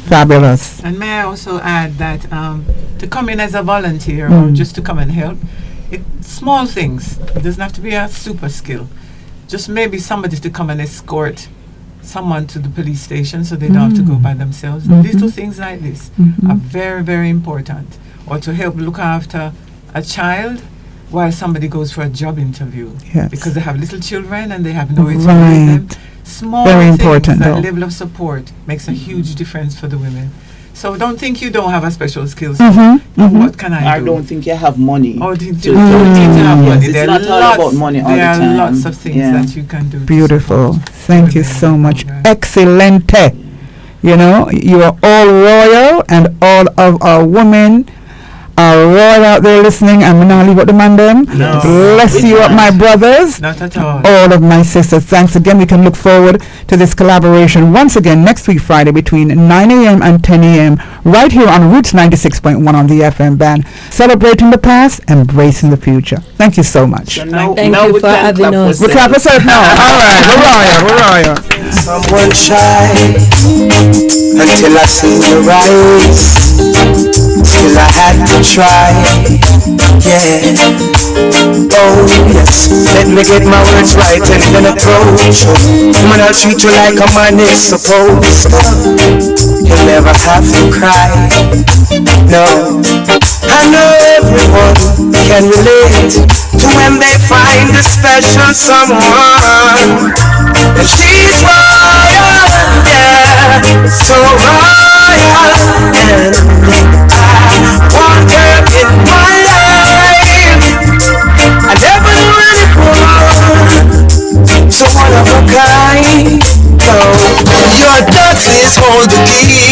Fabulous. And may I also add that to come in as a volunteer or just to come and help, small things. It doesn't have to be a super skill. Just maybe somebody to come and escort someone to the police station so they don't have to go by themselves. Little things like this are very, very important. Or to help look after a child while somebody goes for a job interview. Yes. Because they have little children and they have nowhere to leave them. Right. Small Very things, important, that though. level of support makes a huge difference for the women. So don't think you don't have a special skills. What can I I do? don't think you have money. Or don't to- don't need to have Yes, money. it's There not are all lots, about money all there the are time. lots of things Yeah. that you can do. to Beautiful. support Thank you women so in the much. program. Excellente. You know, you are all royal, and all of our women are royal out there listening. I'm not leave out the man them. No. Bless you up, my brothers. Not at all. All of my sisters. Thanks again. We can look forward to this collaboration once again next week, Friday, between 9 a.m. and 10 a.m. right here on Roots 96.1 on the FM band. Celebrating the past, embracing the future. Thank you so much. So now, Thank now you we for can having clap us. We clap ourselves. ourselves now. All right. We're royal. Someone shy until I seen your rise. Still I had to try, yeah. Oh yes, let me get my words right and then approach you. Man, I'll treat you like a man is supposed to. You'll never have to cry, no. I know everyone can relate to when they find a special someone. And she's royal, yeah. so royal, and I want her in my life. I never knew anyone so one of a kind. No, your touch is all the key.